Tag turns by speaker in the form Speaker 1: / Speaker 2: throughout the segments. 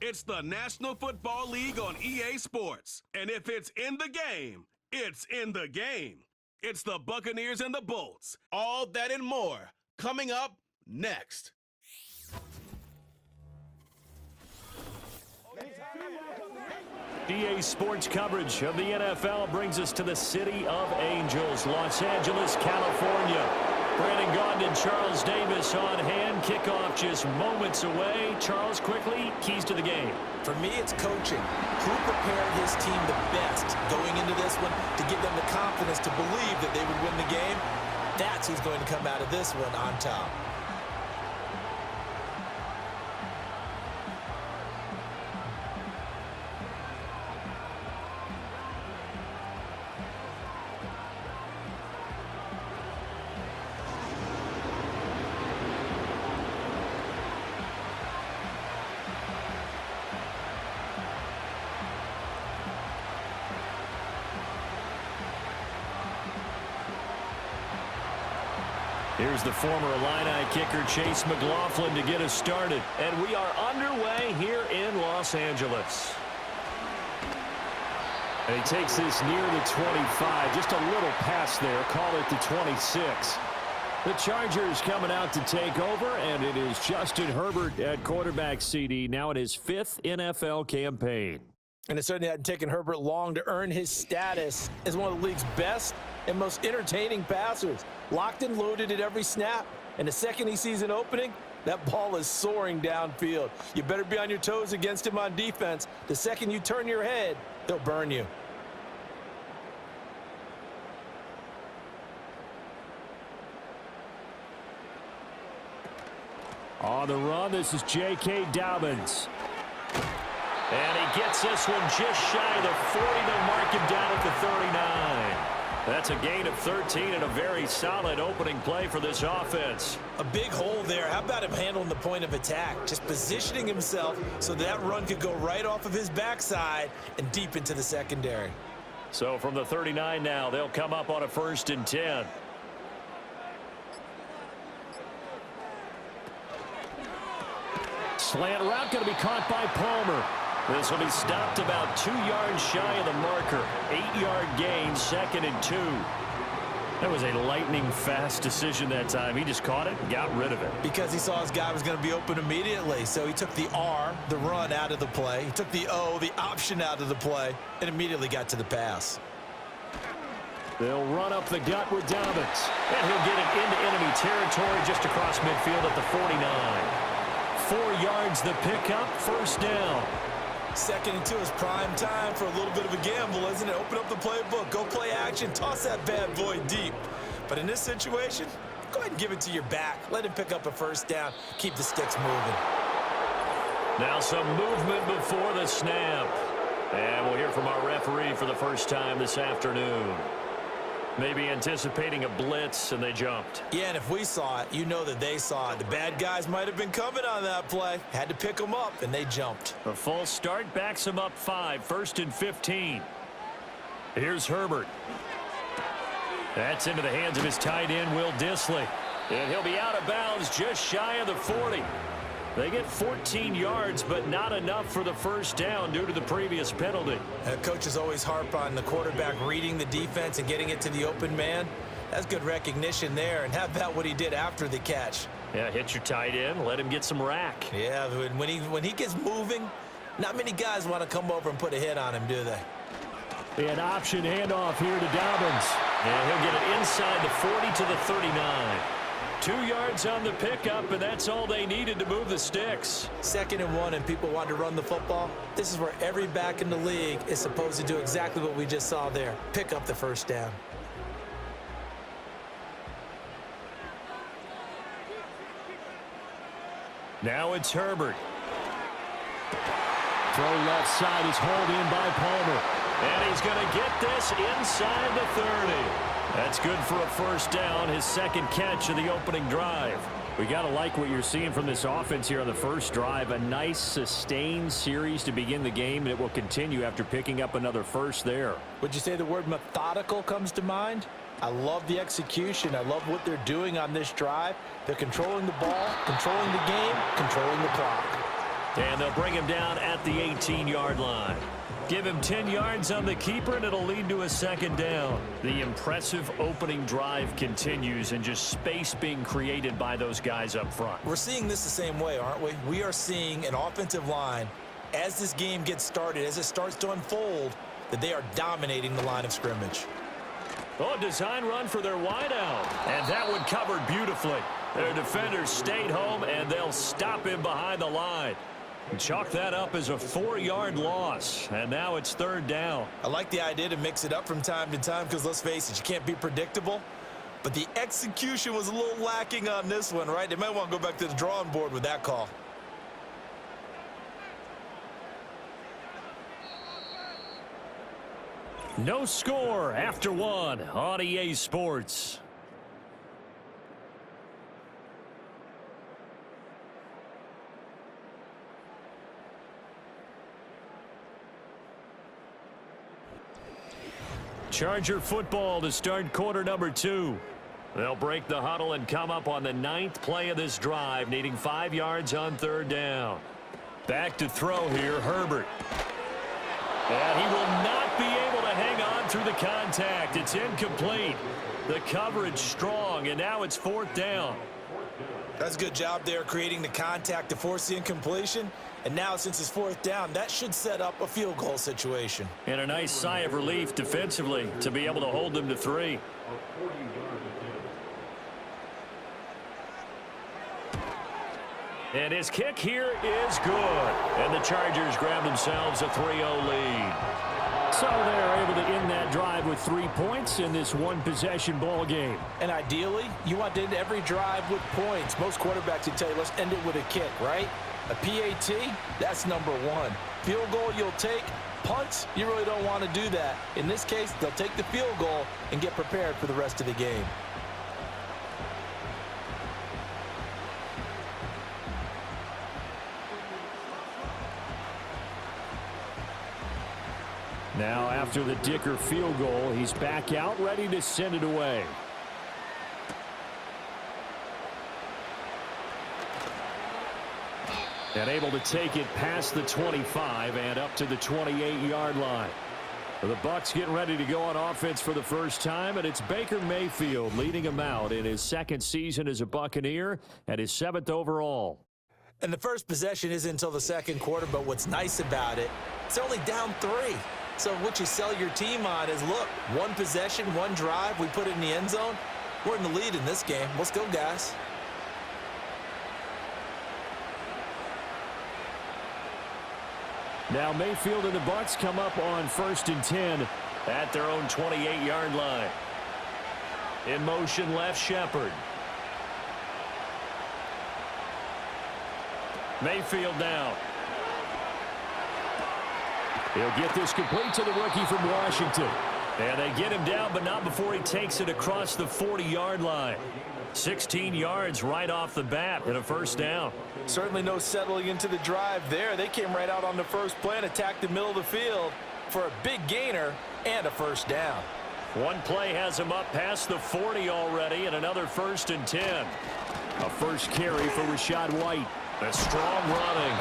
Speaker 1: It's the National Football League on EA Sports. And if it's in the game, it's in the game. It's the Buccaneers and the Bolts. All that and more coming up next.
Speaker 2: EA Sports coverage of the NFL brings us to the City of Angels, Los Angeles, California. Brandon Gaudin and Charles Davis on hand. Kickoff just moments away. Charles, quickly, keys to the game.
Speaker 3: For me, it's coaching. Who prepared his team the best going into this one to give them the confidence to believe that they would win the game? That's who's going to come out of this one on top.
Speaker 2: Here's the former Illini kicker Chase McLaughlin to get us started. And we are underway here in Los Angeles. And he takes this near the 25. Just a little pass there. Call it the 26. The Chargers coming out to take over, and it is Justin Herbert at quarterback CD, now in his 5th NFL campaign.
Speaker 3: And it certainly hadn't taken Herbert long to earn his status as one of the league's best and most entertaining passers. Locked and loaded at every snap. And the second he sees an opening, that ball is soaring downfield. You better be on your toes against him on defense. The second you turn your head, he'll burn you.
Speaker 2: On the run, this is J.K. Dobbins. And he gets this one just shy of the 40. They'll mark him down at the 39. That's a gain of 13 and a very solid opening play for this offense.
Speaker 3: A big hole there. How about him handling the point of attack? Just positioning himself so that run could go right off of his backside and deep into the secondary.
Speaker 2: So from the 39 now, they'll come up on a 1st and 10. Slant route going to be caught by Palmer. This will be stopped about 2 yards shy of the marker. 8-yard gain, 2nd and 2. That was a lightning-fast decision that time. He just caught it and got rid of it.
Speaker 3: Because he saw his guy was going to be open immediately. So he took the R, the run, out of the play. He took the O, the option, out of the play, and immediately got to the pass.
Speaker 2: They'll run up the gut with Dobbins. And he'll get it into enemy territory just across midfield at the 49. 4 yards the pickup, 1st down.
Speaker 3: 2nd and 2 is prime time for a little bit of a gamble, isn't it? Open up the playbook, go play action, toss that bad boy deep. But in this situation, go ahead and give it to your back. Let him pick up a 1st down. Keep the sticks moving.
Speaker 2: Now some movement before the snap. And we'll hear from our referee for the first time this afternoon. Maybe anticipating a blitz, and they jumped.
Speaker 3: Yeah, and if we saw it, you know that they saw it. The bad guys might have been coming on that play. Had to pick them up, and they jumped.
Speaker 2: A false start backs them up 5, 1st and 15. Here's Herbert. That's into the hands of his tight end, Will Dissly. And he'll be out of bounds just shy of the 40. They get 14 yards, but not enough for the 1st down due to the previous penalty.
Speaker 3: Coaches always harp on the quarterback reading the defense and getting it to the open man. That's good recognition there. And how about what he did after the catch?
Speaker 2: Yeah, hit your tight end, let him get some rack.
Speaker 3: Yeah, when he gets moving, not many guys want to come over and put a hit on him, do they?
Speaker 2: An option handoff here to Dobbins. And he'll get it inside the 40 to the 39. 2 yards on the pickup, and that's all they needed to move the sticks.
Speaker 3: 2nd and 1, and people want to run the football. This is where every back in the league is supposed to do exactly what we just saw there. Pick up the 1st down.
Speaker 2: Now it's Herbert. Throw left side is hauled in by Palmer. And he's going to get this inside the 30. That's good for a 1st down, his 2nd catch of the opening drive. We got to like what you're seeing from this offense here on the 1st drive. A nice, sustained series to begin the game, and it will continue after picking up another 1st there.
Speaker 3: Would you say the word methodical comes to mind? I love the execution. I love what they're doing on this drive. They're controlling the ball, controlling the game, controlling the clock.
Speaker 2: And they'll bring him down at the 18-yard line. Give him 10 yards on the keeper, and it'll lead to a second down. The impressive opening drive continues, and just space being created by those guys up front.
Speaker 3: We're seeing this the same way, aren't we? We are seeing an offensive line, as this game gets started, as it starts to unfold, that they are dominating the line of scrimmage.
Speaker 2: Oh, design run for their wideout. And that one covered beautifully. Their defenders stayed home, and they'll stop him behind the line. Chalk that up as a 4-yard loss, and now it's third down.
Speaker 3: I like the idea to mix it up from time to time because, let's face it, you can't be predictable. But the execution was a little lacking on this one, right? They might want to go back to the drawing board with that call.
Speaker 2: No score after one on EA Sports. Charger football to start quarter number 2. They'll break the huddle and come up on the 9th play of this drive, needing 5 yards on third down. Back to throw here, Herbert. And he will not be able to hang on through the contact. It's incomplete. The coverage strong, and now it's 4th down.
Speaker 3: That's a good job there creating the contact to force the incompletion. And now, since it's 4th down, that should set up a field goal situation.
Speaker 2: And a nice sigh of relief defensively to be able to hold them to 3. And his kick here is good. And the Chargers grab themselves a 3-0 lead. So they're able to end that drive with 3 points in this one-possession ball game.
Speaker 3: And ideally, you want to end every drive with points. Most quarterbacks would tell you, let's end it with a kick, right? A PAT, that's number 1. Field goal you'll take. Punts, you really don't want to do that. In this case, they'll take the field goal and get prepared for the rest of the game.
Speaker 2: Now, after the Dicker field goal, he's back out, ready to send it away. And able to take it past the 25 and up to the 28-yard line. The Bucs getting ready to go on offense for the first time, and it's Baker Mayfield leading him out in his 2nd season as a Buccaneer and his 7th overall.
Speaker 3: And the first possession isn't until the 2nd quarter, but what's nice about it, it's only down 3. So what you sell your team on is, look, 1 possession, 1 drive, we put it in the end zone. We're in the lead in this game. Let's go, guys.
Speaker 2: Now Mayfield and the Bucs come up on 1st and 10 at their own 28-yard line. In motion, left Shepard. Mayfield now. He'll get this complete to the rookie from Washington. And they get him down, but not before he takes it across the 40-yard line. 16 yards right off the bat and a 1st down.
Speaker 3: Certainly no settling into the drive there. They came right out on the first play and attacked the middle of the field for a big gainer and a 1st down.
Speaker 2: One play has him up past the 40 already, and another 1st and 10. A first carry for Rachaad White. A strong running.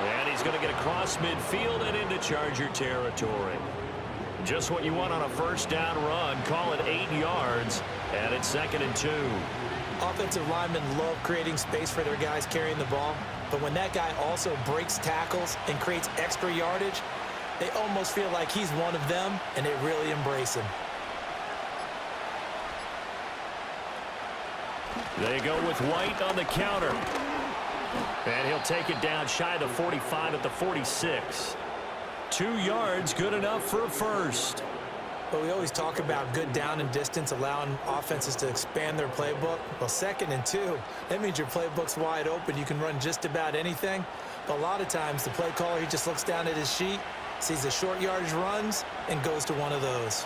Speaker 2: And he's going to get across midfield and into Charger territory. Just what you want on a 1st down run. Call it 8 yards, and it's 2nd and 2.
Speaker 3: Offensive linemen love creating space for their guys carrying the ball, but when that guy also breaks tackles and creates extra yardage, they almost feel like he's one of them, and they really embrace him.
Speaker 2: They go with White on the counter. And he'll take it down shy of the 45 at the 46. 2 yards, good enough for a 1st.
Speaker 3: But we always talk about good down and distance, allowing offenses to expand their playbook. Well, 2nd and 2, that means your playbook's wide open. You can run just about anything. But a lot of times, the play caller, he just looks down at his sheet, sees the short yardage runs, and goes to one of those.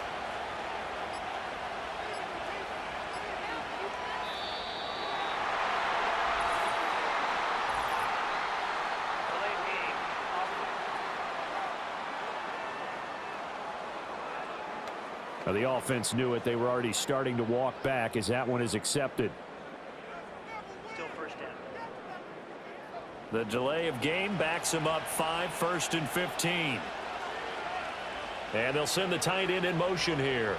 Speaker 2: Now, the offense knew it. They were already starting to walk back as that one is accepted.
Speaker 4: Still 1st down.
Speaker 2: The delay of game backs him up 5, 1st and 15. And they'll send the tight end in motion here.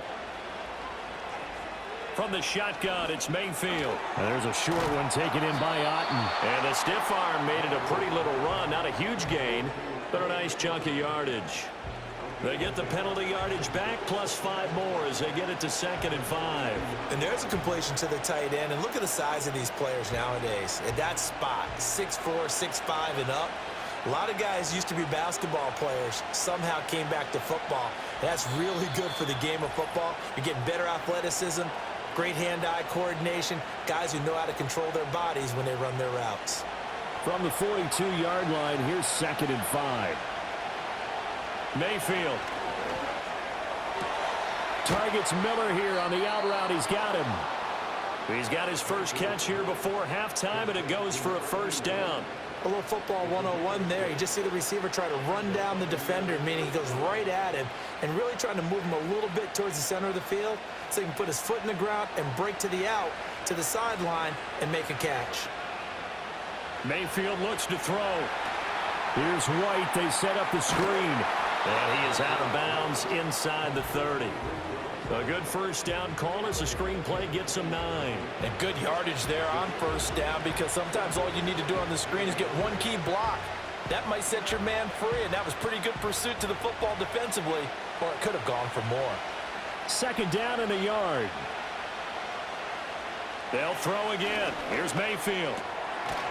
Speaker 2: From the shotgun, it's Mayfield. And there's a short one taken in by Otten. And the stiff arm made it a pretty little run. Not a huge gain, but a nice chunk of yardage. They get the penalty yardage back, plus 5 more as they get it to 2nd and 5.
Speaker 3: And there's a completion to the tight end. And look at the size of these players nowadays. At that spot, 6'4", 6'5", and up. A lot of guys used to be basketball players, somehow came back to football. That's really good for the game of football. You're getting better athleticism, great hand-eye coordination, guys who know how to control their bodies when they run their routes.
Speaker 2: From the 42-yard line, here's 2nd and 5. Mayfield targets Miller here on the out route. He's got him. He's got his first catch here before halftime, and it goes for a 1st down.
Speaker 3: A little football 101 there. You just see the receiver try to run down the defender, meaning he goes right at him and really trying to move him a little bit towards the center of the field so he can put his foot in the ground and break to the out, to the sideline, and make a catch.
Speaker 2: Mayfield looks to throw. Here's White. They set up the screen. And he is out of bounds inside the 30. A good 1st down call as the screen play gets him 9.
Speaker 3: And good yardage there on 1st down, because sometimes all you need to do on the screen is get one key block. That might set your man free, and that was pretty good pursuit to the football defensively, or it could have gone for more. 2nd down and a yard. They'll throw again. Here's Mayfield.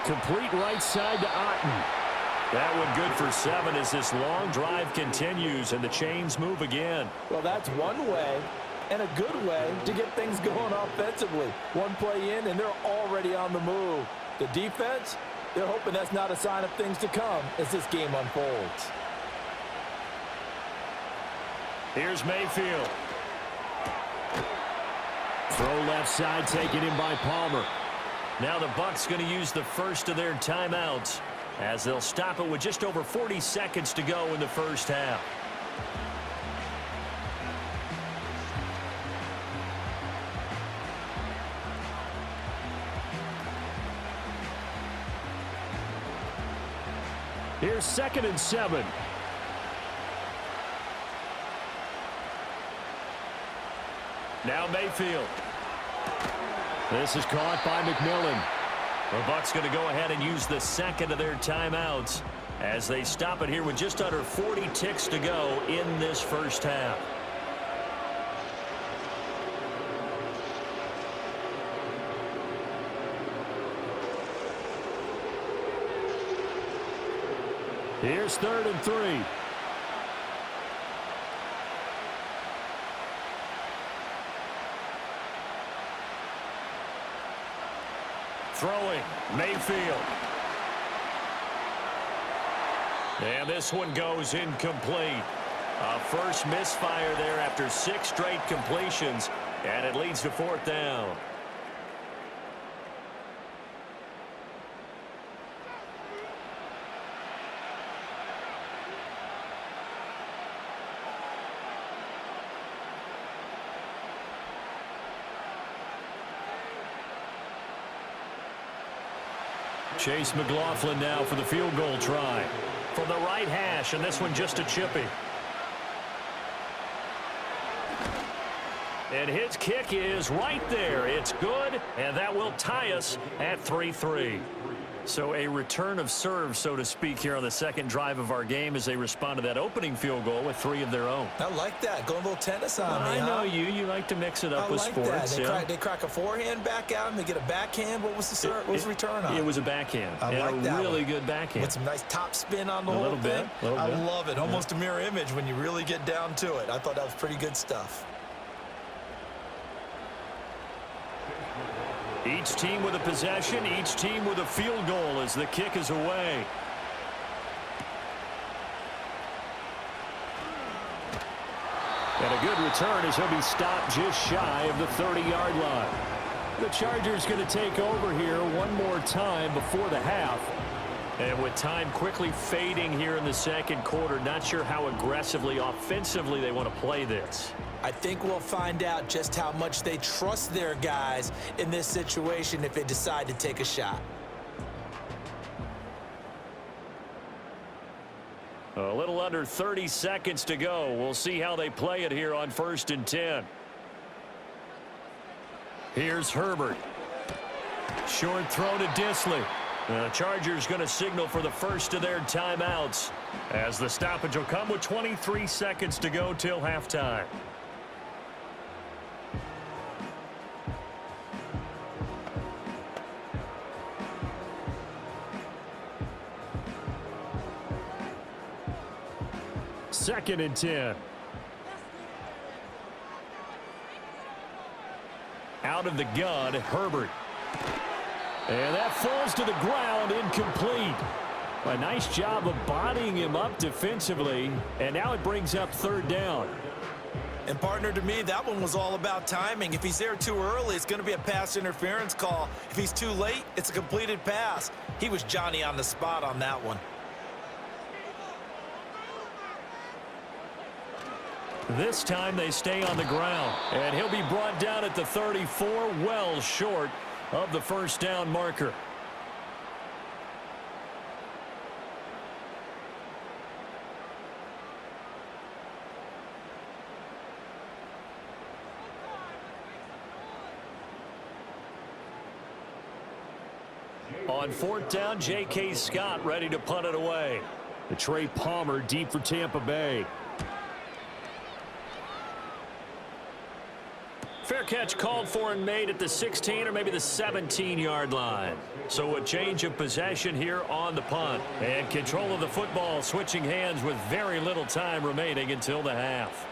Speaker 3: Complete right side to Otten. That one good for 7 as this long drive continues and the chains move again. Well, that's one way and a good way to get things going offensively. One play in and they're already on the move. The defense, they're hoping that's not a sign of things to come as this game unfolds. Here's Mayfield. Throw left side taken in by Palmer. Now the Bucs going to use the first of their timeouts, as they'll stop it with just over 40 seconds to go in the 1st half. Here's 2nd and 7. Now Mayfield. This is caught by McMillan. The Bucs going to go ahead and use the 2nd of their timeouts as they stop it here with just under 40 ticks to go in this 1st half. Here's 3rd and 3. Throwing, Mayfield. And this one goes incomplete. A first misfire there after 6 straight completions, and it leads to 4th down. Chase McLaughlin now for the field goal try. From the right hash, and this one just a chippy. And his kick is right there. It's good, and that will tie us at 3-3. So a return of serve, so to speak, here on the 2nd drive of our game as they respond to that opening field goal with 3 of their own. I like that. Going a little tennis on me,
Speaker 2: I know you like to mix it up with sports.
Speaker 3: They crack a forehand back out and they get a backhand. What was the serve? What was the return on?
Speaker 2: It was a backhand.
Speaker 3: I like that.
Speaker 2: Really good backhand.
Speaker 3: With some nice top spin on the whole thing. I love it. Almost a mirror image when you really get down to it. I thought that was pretty good stuff.
Speaker 2: Each team with a possession, each team with a field goal as the kick is away. And a good return as he'll be stopped just shy of the 30-yard line. The Chargers going to take over here one more time before the half. And with time quickly fading here in the 2nd quarter, not sure how aggressively, offensively they want to play this.
Speaker 3: I think we'll find out just how much they trust their guys in this situation if they decide to take a shot.
Speaker 2: A little under 30 seconds to go. We'll see how they play it here on 1st and 10. Here's Herbert. Short throw to Disley. The Chargers going to signal for the first of their timeouts, as the stoppage will come with 23 seconds to go till halftime. Second and 10. Out of the gun, Herbert. And that falls to the ground, incomplete. A nice job of bodying him up defensively, and now it brings up 3rd down.
Speaker 3: And partner, to me, that one was all about timing. If he's there too early, it's going to be a pass interference call. If he's too late, it's a completed pass. He was Johnny on the spot on that one.
Speaker 2: This time they stay on the ground, and he'll be brought down at the 34, well short of the 1st down marker. On 4th down, J.K. Scott ready to punt it away. The Trey Palmer deep for Tampa Bay. Fair catch called for and made at the 16 or maybe the 17-yard line. So a change of possession here on the punt. And control of the football switching hands with very little time remaining until the half.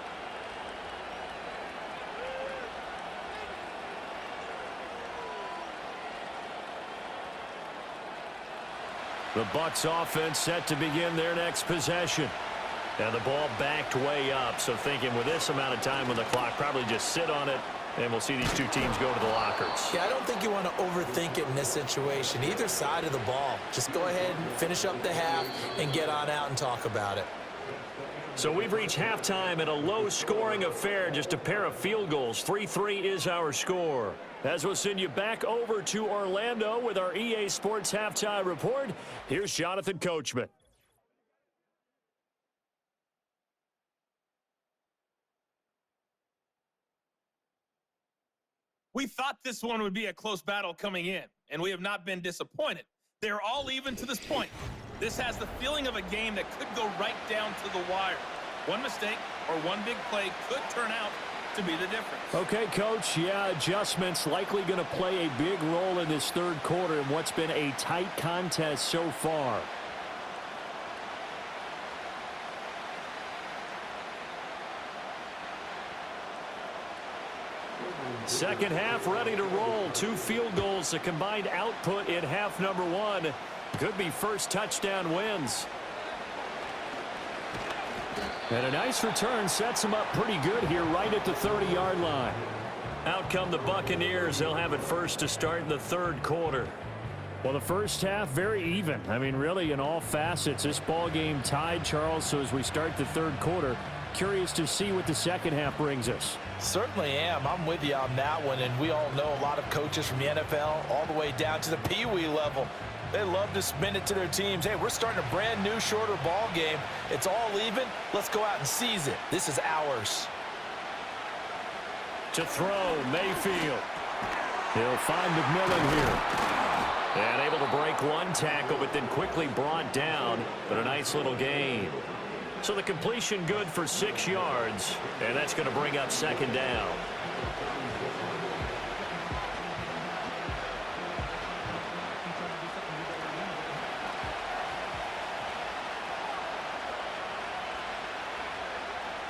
Speaker 2: The Bucs offense set to begin their next possession. And the ball backed way up. So thinking with this amount of time on the clock, probably just sit on it. And we'll see these two teams go to the lockers.
Speaker 3: Yeah, I don't think you want to overthink it in this situation. Either side of the ball. Just go ahead and finish up the half and get on out and talk about it.
Speaker 2: So we've reached halftime in a low-scoring affair, just a pair of field goals. 3-3 is our score. As we'll send you back over to Orlando with our EA Sports Halftime Report, here's Jonathan Coachman.
Speaker 4: We thought this one would be a close battle coming in, and we have not been disappointed. They're all even to this point. This has the feeling of a game that could go right down to the wire. One mistake or one big play could turn out to be the difference.
Speaker 2: Okay, Coach, yeah, adjustments likely going to play a big role in this 3rd quarter in what's been a tight contest so far. Second half ready to roll. 2 field goals, a combined output in half number 1. Could be first touchdown wins. And a nice return sets them up pretty good here right at the 30-yard line. Out come the Buccaneers. They'll have it first to start in the 3rd quarter. Well, the first half, very even. I mean, really, in all facets, this ball game tied, Charles. So as we start the 3rd quarter, curious to see what the second half brings us.
Speaker 3: Certainly am. I'm with you on that one, and we all know a lot of coaches from the NFL all the way down to the Pee-wee level. They love to spin it to their teams. Hey, we're starting a brand new, shorter ball game. It's all even. Let's go out and seize it. This is ours.
Speaker 2: To throw, Mayfield. He'll find McMillan here. And able to break one tackle, but then quickly brought down. But a nice little gain. So the completion good for 6 yards, and that's going to bring up 2nd down.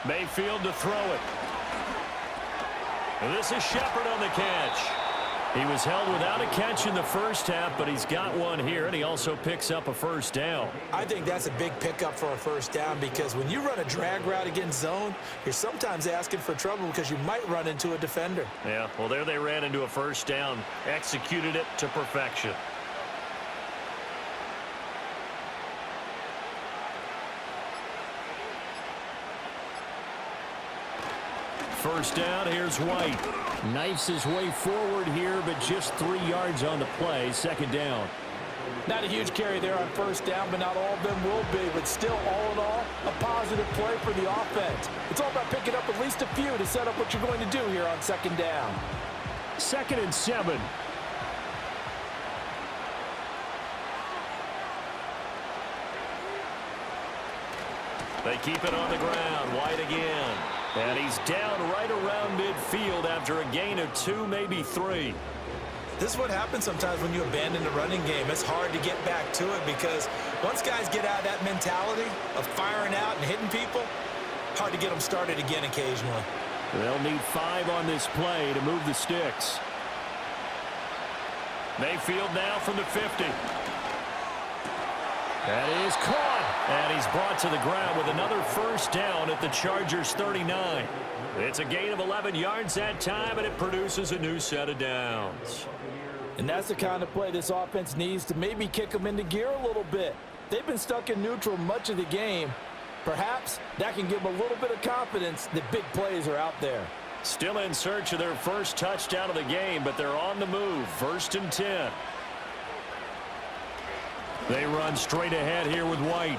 Speaker 2: Mayfield to throw it. And this is Shepard on the catch. He was held without a catch in the first half, but he's got one here, and he also picks up a 1st down.
Speaker 3: I think that's a big pickup for a 1st down, because when you run a drag route against zone, you're sometimes asking for trouble because you might run into a defender.
Speaker 2: Yeah, well, there they ran into a 1st down, executed it to perfection. First down, here's White. Knifes his way forward here, but just 3 yards on the play. 2nd down.
Speaker 3: Not a huge carry there on first down, but not all of them will be. But still, all in all, a positive play for the offense. It's all about picking up at least a few to set up what you're going to do here on second down.
Speaker 2: 2nd and 7. They keep it on the ground. White again. And he's down right around midfield after a gain of 2, maybe 3.
Speaker 3: This is what happens sometimes when you abandon the running game. It's hard to get back to it because once guys get out of that mentality of firing out and hitting people, hard to get them started again occasionally.
Speaker 2: They'll need 5 on this play to move the sticks. Mayfield now from the 50. That is caught. And he's brought to the ground with another first down at the Chargers' 39. It's a gain of 11 yards that time, and it produces a new set of downs.
Speaker 3: And that's the kind of play this offense needs to maybe kick them into gear a little bit. They've been stuck in neutral much of the game. Perhaps that can give them a little bit of confidence that big plays are out there.
Speaker 2: Still in search of their first touchdown of the game, but they're on the move. 1st and 10. They run straight ahead here with White.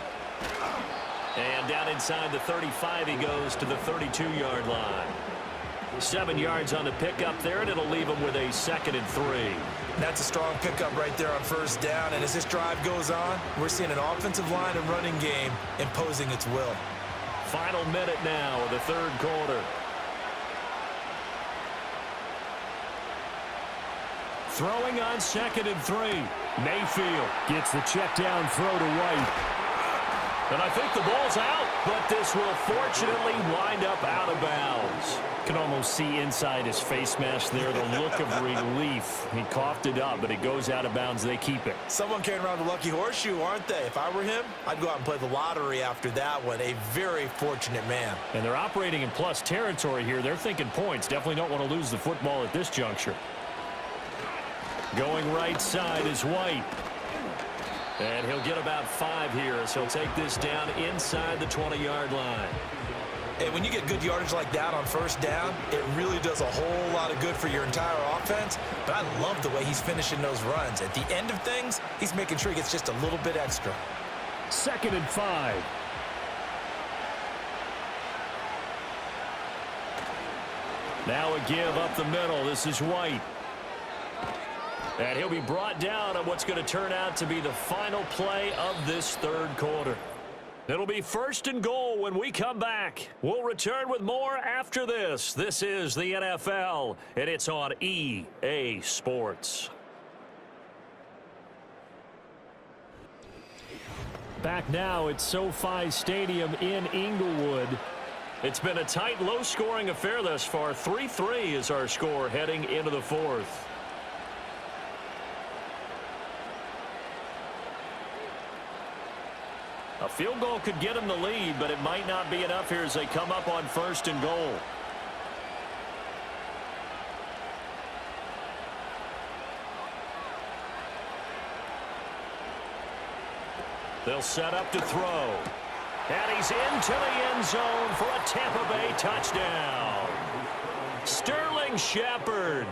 Speaker 2: And down inside the 35 he goes to the 32-yard line. 7 yards on the pickup there, and it'll leave him with a 2nd and 3.
Speaker 3: That's a strong pickup right there on first down. And as this drive goes on, we're seeing an offensive line and running game imposing its will.
Speaker 2: Final minute now of the 3rd quarter. Throwing on 2nd and 3. Mayfield gets the check down throw to White. And I think the ball's out, but this will fortunately wind up out of bounds. Can almost see inside his face mask there the look of relief. He coughed it up, but it goes out of bounds. They keep it.
Speaker 3: Someone carrying around the lucky horseshoe, aren't they? If I were him, I'd go out and play the lottery after that one. A very fortunate man.
Speaker 2: And they're operating in plus territory here. They're thinking points. Definitely don't want to lose the football at this juncture. Going right side is White. And he'll get about 5 here as he'll take this down inside the 20-yard line.
Speaker 3: And when you get good yardage like that on first down, it really does a whole lot of good for your entire offense. But I love the way he's finishing those runs. At the end of things, he's making sure he gets just a little bit extra.
Speaker 2: 2nd and 5. Now a give up the middle. This is White. And he'll be brought down on what's going to turn out to be the final play of this 3rd quarter. It'll be 1st and goal when we come back. We'll return with more after this. This is the NFL, and it's on EA Sports. Back now at SoFi Stadium in Inglewood. It's been a tight, low-scoring affair thus far. 3-3 is our score heading into the 4th. A field goal could get them the lead, but it might not be enough here as they come up on 1st and goal. They'll set up to throw. And he's into the end zone for a Tampa Bay touchdown. Sterling Shepard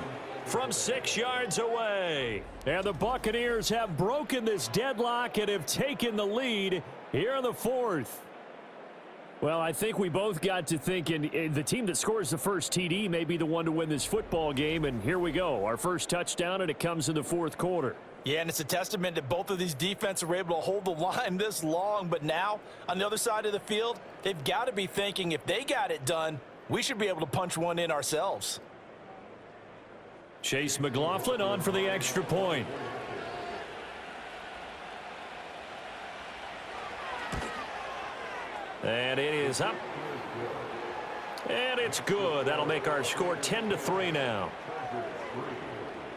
Speaker 2: from 6 yards away. And the Buccaneers have broken this deadlock and have taken the lead here in the 4th. Well, I think we both got to thinking the team that scores the first TD may be the one to win this football game. And here we go. Our first touchdown, and it comes in the 4th quarter.
Speaker 3: Yeah, and it's a testament that both of these defenses were able to hold the line this long. But now, on the other side of the field, they've got to be thinking if they got it done, we should be able to punch one in ourselves.
Speaker 2: Chase McLaughlin on for the extra point. And it is up. And it's good. That'll make our score 10-3 now.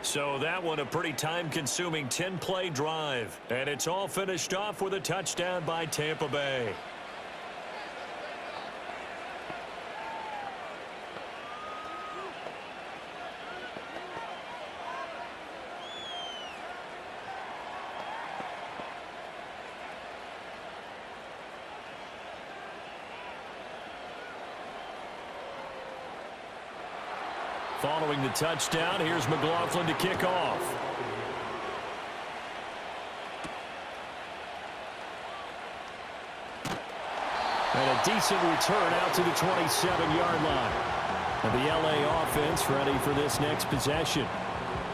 Speaker 2: So that one a pretty time-consuming 10-play drive. And it's all finished off with a touchdown by Tampa Bay. Following the touchdown, here's McLaughlin to kick off. And a decent return out to the 27-yard line. And the LA offense ready for this next possession.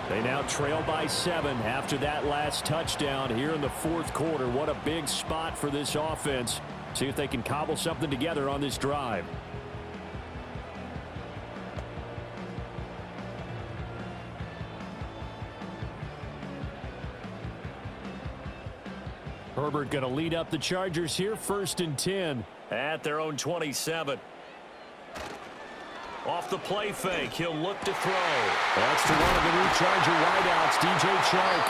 Speaker 2: They now trail by 7 after that last touchdown here in the fourth quarter. What a big spot for this offense. See if they can cobble something together on this drive. Herbert going to lead up the Chargers here, 1st and 10 at their own 27. Off the play fake, he'll look to throw. That's to one of the new Charger wideouts, DJ Chark.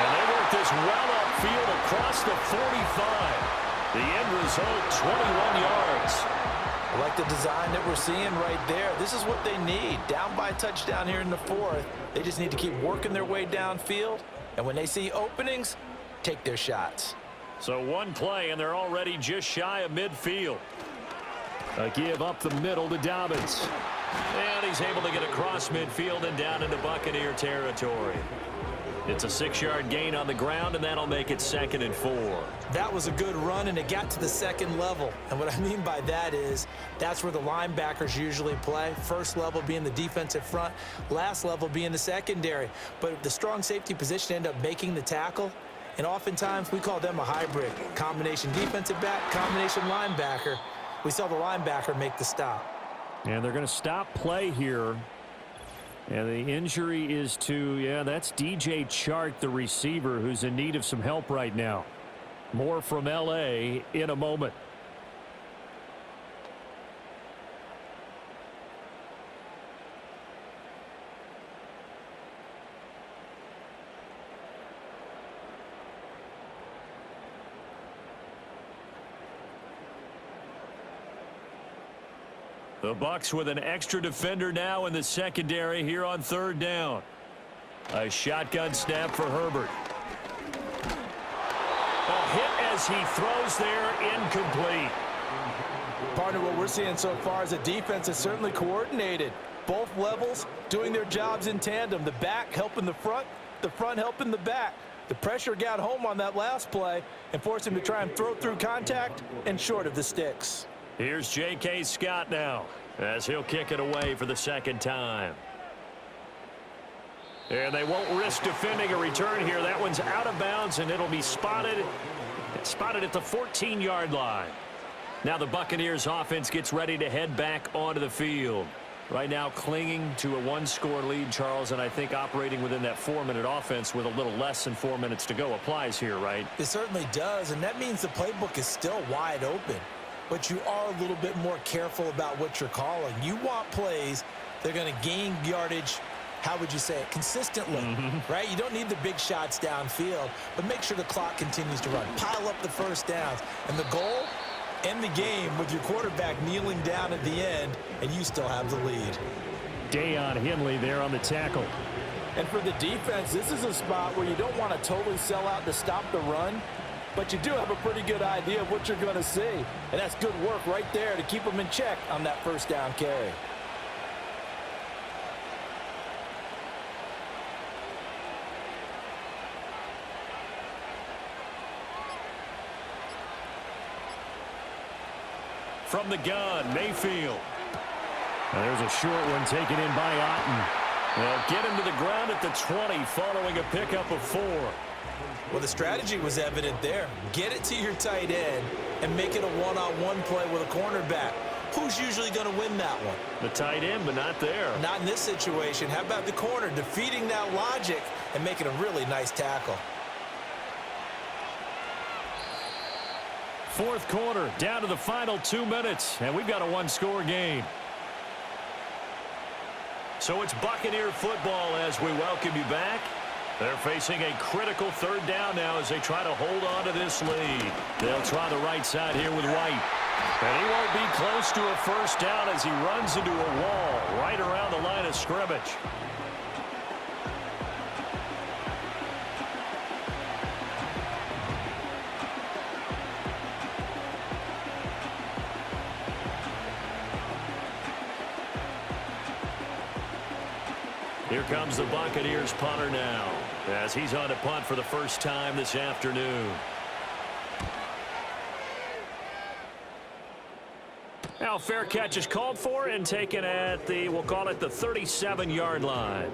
Speaker 2: And they work this well upfield across the 45. The end result, 21 yards.
Speaker 3: I like the design that we're seeing right there. This is what they need. Down by a touchdown here in the fourth. They just need to keep working their way downfield. And when they see openings, take their shots.
Speaker 2: So one play, and they're already just shy of midfield. A give up the middle to Dobbins. And he's able to get across midfield and down into Buccaneer territory. It's a 6-yard gain on the ground, and that'll make it 2nd and 4.
Speaker 3: That was a good run, and it got to the second level. And what I mean by that is that's where the linebackers usually play. First level being the defensive front, last level being the secondary. But the strong safety position ended up making the tackle. And oftentimes we call them a hybrid. Combination defensive back, combination linebacker. We saw the linebacker make the stop.
Speaker 2: And they're going to stop play here. And the injury is to, that's DJ Chark, the receiver, who's in need of some help right now. More from L.A. in a moment. The Bucs with an extra defender now in the secondary here on 3rd down. A shotgun snap for Herbert. A hit as he throws there, incomplete.
Speaker 3: Partner, what we're seeing so far is a defense is certainly coordinated. Both levels doing their jobs in tandem. The back helping the front helping the back. The pressure got home on that last play and forced him to try and throw through contact and short of the sticks.
Speaker 2: Here's J.K. Scott now as he'll kick it away for the 2nd time. And they won't risk defending a return here. That one's out of bounds, and it'll be spotted at the 14-yard line. Now the Buccaneers offense gets ready to head back onto the field. Right now clinging to a 1-score lead, Charles, and I think operating within that 4-minute offense with a little less than 4 minutes to go applies here, right?
Speaker 3: It certainly does, and that means the playbook is still wide open. But you are a little bit more careful about what you're calling. You want plays that are going to gain yardage, how would you say it, consistently, right? You don't need the big shots downfield, but make sure the clock continues to run. Pile up the first downs. And the goal, end the game with your quarterback kneeling down at the end, and you still have the lead.
Speaker 2: Deion Henley there on the tackle.
Speaker 3: And for the defense, this is a spot where you don't want to totally sell out to stop the run, but you do have a pretty good idea of what you're going to see. And that's good work right there to keep them in check on that first down carry.
Speaker 2: From the gun, Mayfield. And there's a short one taken in by Otten. They'll get him to the ground at the 20 following a pickup of 4.
Speaker 3: Well, the strategy was evident there. Get it to your tight end and make it a one-on-one play with a cornerback. Who's usually going to win that one?
Speaker 2: The tight end, but not there.
Speaker 3: Not in this situation. How about the corner defeating that logic and making a really nice tackle?
Speaker 2: Fourth quarter, down to the final 2 minutes, and we've got a 1-score game. So it's Buccaneer football as we welcome you back. They're facing a critical 3rd down now as they try to hold on to this lead. They'll try the right side here with White. And he won't be close to a first down as he runs into a wall right around the line of scrimmage. Here comes the Buccaneers punter now as he's on to punt for the first time this afternoon. Now, fair catch is called for and taken at the, we'll call it the 37-yard line.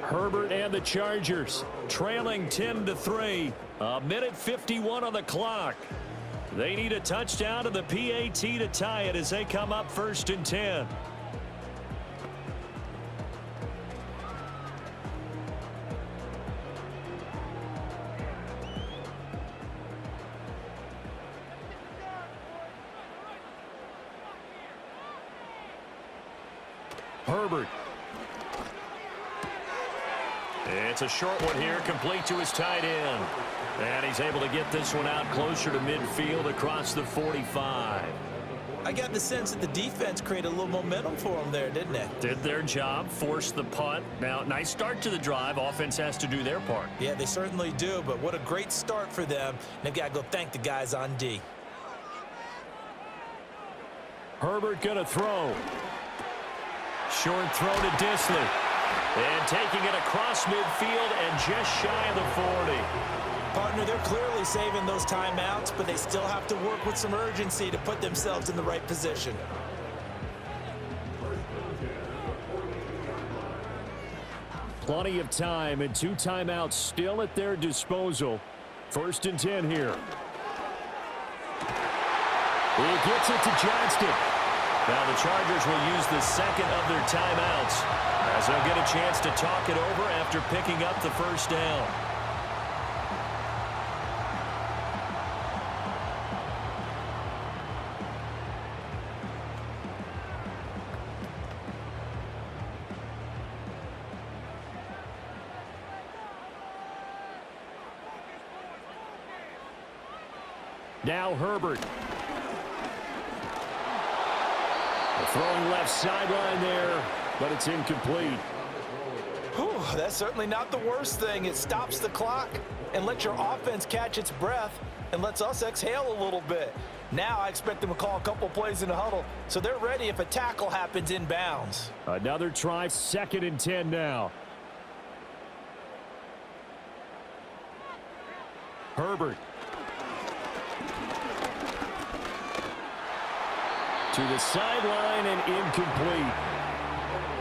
Speaker 2: Herbert and the Chargers trailing 10-3. A minute 51 on the clock. They need a touchdown to the PAT to tie it as they come up 1st and 10. Herbert. It's a short one here, complete to his tight end. And he's able to get this one out closer to midfield across the 45.
Speaker 3: I got the sense that the defense created a little momentum for them there, didn't it?
Speaker 2: Did their job, forced the punt. Now, nice start to the drive. Offense has to do their part.
Speaker 3: Yeah, they certainly do, but what a great start for them. They've got to go thank the guys on D.
Speaker 2: Herbert going to throw. Short throw to Disley. And taking it across midfield and just shy of the 40.
Speaker 3: Partner, they're clearly saving those timeouts, but they still have to work with some urgency to put themselves in the right position.
Speaker 2: Plenty of time and 2 timeouts still at their disposal. 1st and 10 here. He gets it to Johnston. Now the Chargers will use the second of their timeouts as they'll get a chance to talk it over after picking up the 1st down. Now Herbert. Throwing left sideline there, but it's incomplete.
Speaker 3: Whew, that's certainly not the worst thing. It stops the clock and lets your offense catch its breath and lets us exhale a little bit. Now I expect them to call a couple plays in the huddle, so they're ready if a tackle happens inbounds.
Speaker 2: Another try, 2nd and 10 now. Herbert. To the sideline and incomplete.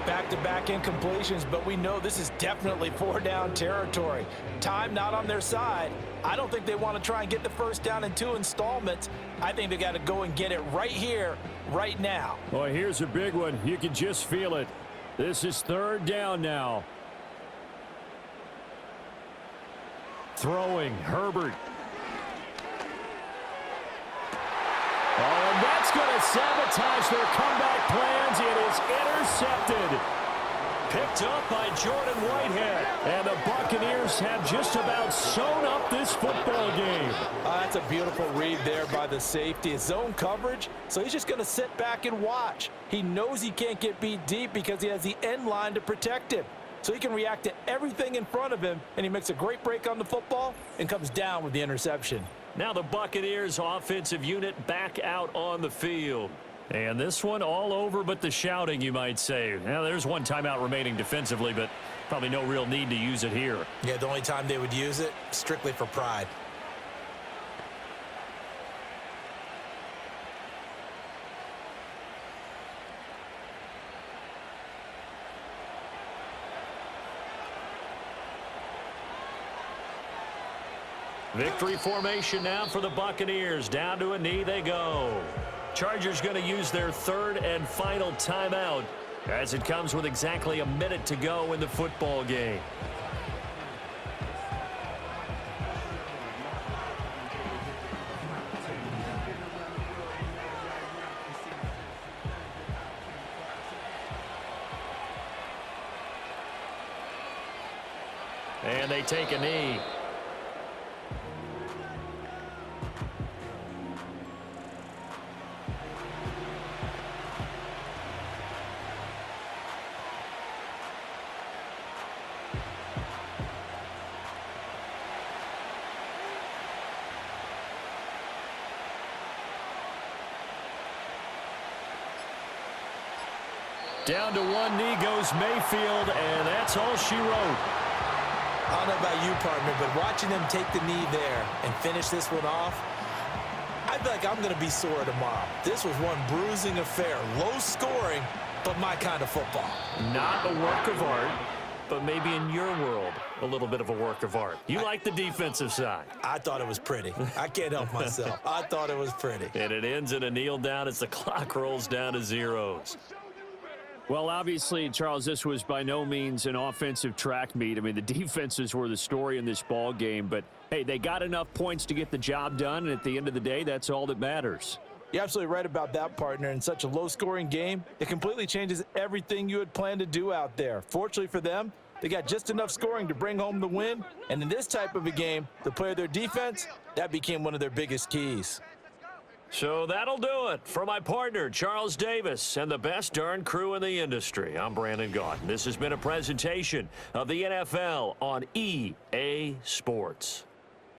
Speaker 3: Back-to-back incompletions, but we know this is definitely 4-down territory. Time not on their side. I don't think they want to try and get the 1st down in 2 installments. I think they got to go and get it right here, right now.
Speaker 2: Well, here's a big one. You can just feel it. This is 3rd down now. Throwing, Herbert. Oh, and that's going to sabotage their comeback plans. It is intercepted. Picked up by Jordan Whitehead. And the Buccaneers have just about sewn up this football game.
Speaker 3: That's a beautiful read there by the safety. Zone coverage, so he's just going to sit back and watch. He knows he can't get beat deep because he has the end line to protect him. So he can react to everything in front of him, and he makes a great break on the football and comes down with the interception.
Speaker 2: Now the Buccaneers offensive unit back out on the field. And this one all over but the shouting, you might say. Now there's 1 timeout remaining defensively, but probably no real need to use it here.
Speaker 3: Yeah, the only time they would use it, strictly for pride.
Speaker 2: Victory formation now for the Buccaneers. Down to a knee they go. Chargers going to use their 3rd and final timeout as it comes with exactly a minute to go in the football game. And they take a knee. Down to 1 knee goes Mayfield, and that's all she wrote.
Speaker 3: I don't know about you, partner, but watching them take the knee there and finish this one off, I feel like I'm going to be sore tomorrow. This was one bruising affair. Low scoring, but my kind of football.
Speaker 2: Not a work of art, but maybe in your world, a little bit of a work of art. You like the defensive side.
Speaker 3: I thought it was pretty. I can't help myself. I thought it was pretty.
Speaker 2: And it ends in a kneel down as the clock rolls down to zeros.
Speaker 5: Well, obviously, Charles, this was by no means an offensive track meet. I mean, the defenses were the story in this ball game, but hey, they got enough points to get the job done, and at the end of the day, that's all that matters.
Speaker 3: You're absolutely right about that, partner. In such a low-scoring game, it completely changes everything you had planned to do out there. Fortunately for them, they got just enough scoring to bring home the win, and in this type of a game, to play their defense, that became one of their biggest keys.
Speaker 2: So that'll do it for my partner, Charles Davis, and the best darn crew in the industry. I'm Brandon Gaudin. This has been a presentation of the NFL on EA Sports.